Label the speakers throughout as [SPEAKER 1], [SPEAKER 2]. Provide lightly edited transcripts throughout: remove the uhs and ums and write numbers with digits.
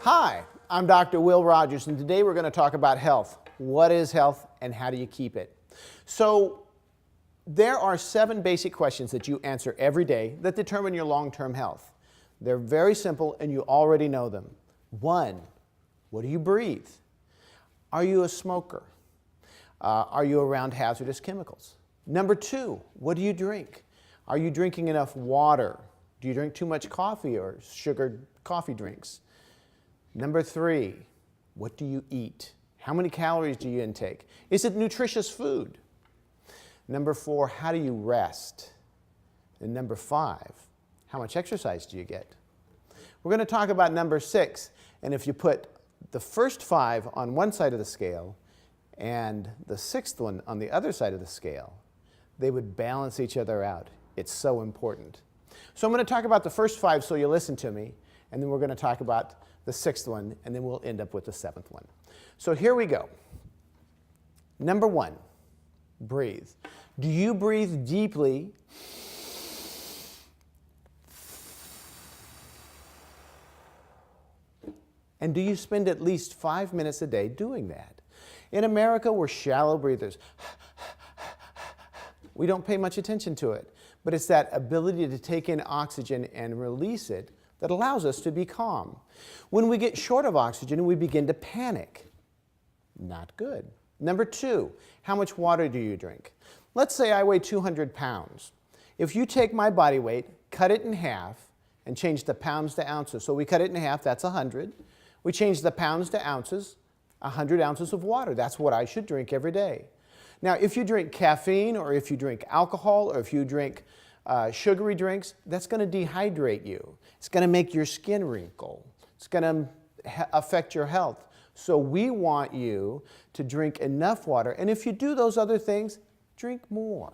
[SPEAKER 1] Hi, I'm Dr. Will Rogers, and today we're going to talk about health. What is health and how do you keep it? So, there are 7 basic questions that you answer every day that determine your long-term health. They're very simple and you already know them. 1, what do you breathe? Are you a smoker? Are you around hazardous chemicals? Number 2, what do you drink? Are you drinking enough water? Do you drink too much coffee or sugared coffee drinks? Number 3, what do you eat? How many calories do you intake? Is it nutritious food? Number 4, how do you rest? And number 5, how much exercise do you get? We're going to talk about number 6, and if you put the first 5 on one side of the scale and the 6th one on the other side of the scale, they would balance each other out. It's so important. So I'm going to talk about the first 5 so you listen to me, and then we're going to talk about the 6th one, and then we'll end up with the 7th one. So here we go. Number 1, breathe. Do you breathe deeply? And do you spend at least 5 minutes a day doing that? In America, we're shallow breathers. We don't pay much attention to it, but it's that ability to take in oxygen and release it that allows us to be calm. When we get short of oxygen, we begin to panic. Not good. Number 2, how much water do you drink? Let's say I weigh 200 pounds. If you take my body weight, cut it in half, and change the pounds to ounces. So we cut it in half, that's 100. We change the pounds to ounces, 100 ounces of water. That's what I should drink every day. Now, if you drink caffeine, or if you drink alcohol, or if you drink sugary drinks, that's going to dehydrate you. It's going to make your skin wrinkle. It's going to affect your health. So we want you to drink enough water, and if you do those other things, drink more.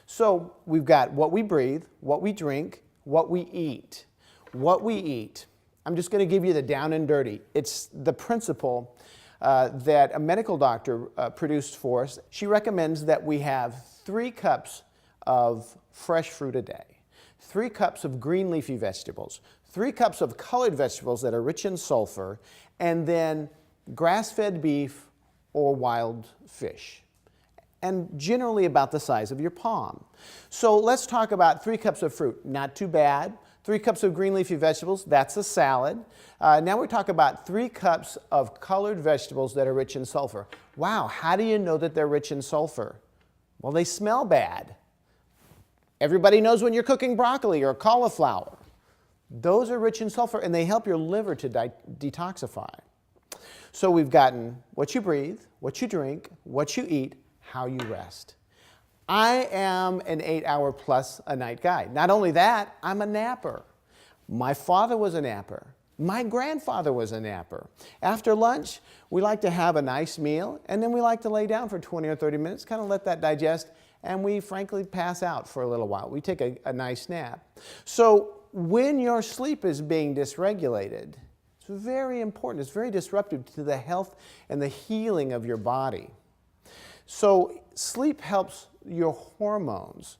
[SPEAKER 1] So we've got what we breathe, what we drink, what we eat. What we eat. I'm just going to give you the down and dirty. It's the principle that a medical doctor produced for us. She recommends that we have 3 cups of fresh fruit a day, 3 cups of green leafy vegetables, 3 cups of colored vegetables that are rich in sulfur, and then grass-fed beef or wild fish, and generally about the size of your palm. So let's talk about 3 cups of fruit. Not too bad. 3 cups of green leafy vegetables, that's a salad. Now we talk about 3 cups of colored vegetables that are rich in sulfur. Wow, how do you know that they're rich in sulfur? Well, they smell bad. Everybody knows when you're cooking broccoli or cauliflower. Those are rich in sulfur, and they help your liver to detoxify. So we've gotten what you breathe, what you drink, what you eat, how you rest. I am an 8-hour plus a night guy. Not only that, I'm a napper. My father was a napper. My grandfather was a napper. After lunch, we like to have a nice meal, and then we like to lay down for 20 or 30 minutes, kind of let that digest, and we frankly pass out for a little while. We take a nice nap. So when your sleep is being dysregulated, it's very important. It's very disruptive to the health and the healing of your body. So sleep helps your hormones,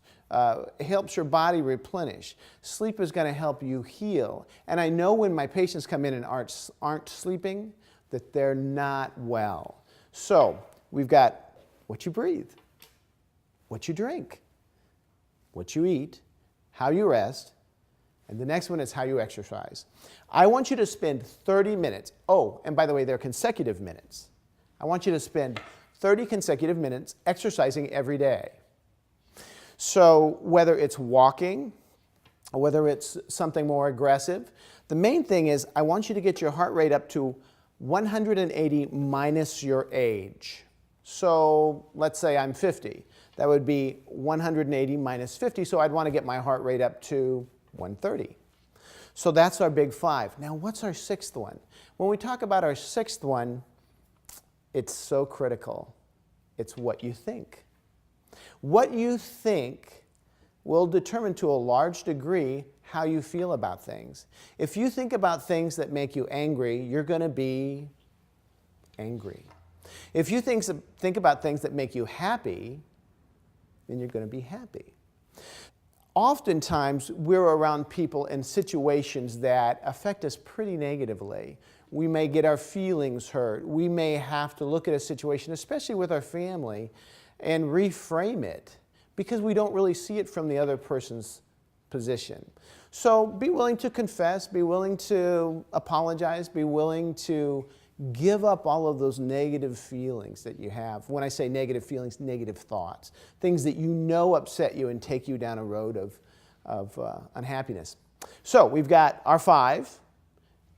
[SPEAKER 1] helps your body replenish. Sleep is going to help you heal. And I know when my patients come in and aren't sleeping, that they're not well. So we've got what you breathe, what you drink, what you eat, how you rest, and the next one is how you exercise. I want you to spend 30 minutes. Oh, and by the way, they're consecutive minutes. I want you to spend 30 consecutive minutes exercising every day. So whether it's walking, or whether it's something more aggressive, the main thing is I want you to get your heart rate up to 180 minus your age. So let's say I'm 50. That would be 180 minus 50, so I'd want to get my heart rate up to 130. So that's our big 5. Now what's our 6th one? When we talk about our 6th one, it's so critical. It's what you think. What you think will determine to a large degree how you feel about things. If you think about things that make you angry, you're going to be angry. If you think about things that make you happy, then you're going to be happy. Oftentimes, we're around people in situations that affect us pretty negatively. We may get our feelings hurt. We may have to look at a situation, especially with our family, and reframe it because we don't really see it from the other person's position. So be willing to confess, be willing to apologize, be willing to give up all of those negative feelings that you have. When I say negative feelings, negative thoughts, things that you know upset you and take you down a road of unhappiness. So we've got our 5,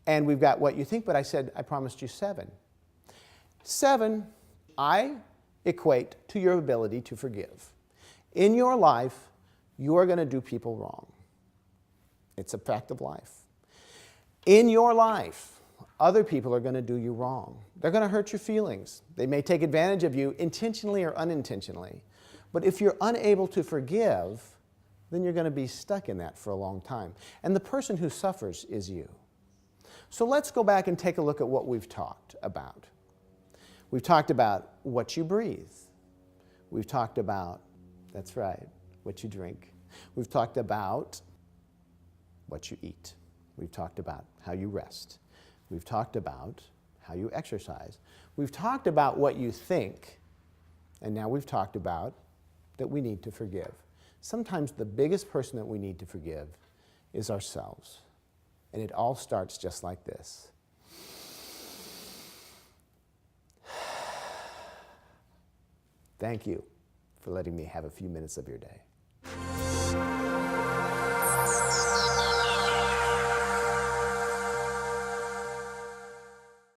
[SPEAKER 1] and we've got what you think, but I promised you 7. 7, I equate to your ability to forgive. In your life, you are going to do people wrong. It's a fact of life. In your life, other people are going to do you wrong. They're going to hurt your feelings. They may take advantage of you intentionally or unintentionally. But if you're unable to forgive, then you're going to be stuck in that for a long time. And the person who suffers is you. So let's go back and take a look at what we've talked about. We've talked about what you breathe. We've talked about, that's right, what you drink. We've talked about what you eat. We've talked about how you rest. We've talked about how you exercise. We've talked about what you think, and now we've talked about that we need to forgive. Sometimes the biggest person that we need to forgive is ourselves. And it all starts just like this. Thank you for letting me have a few minutes of your day.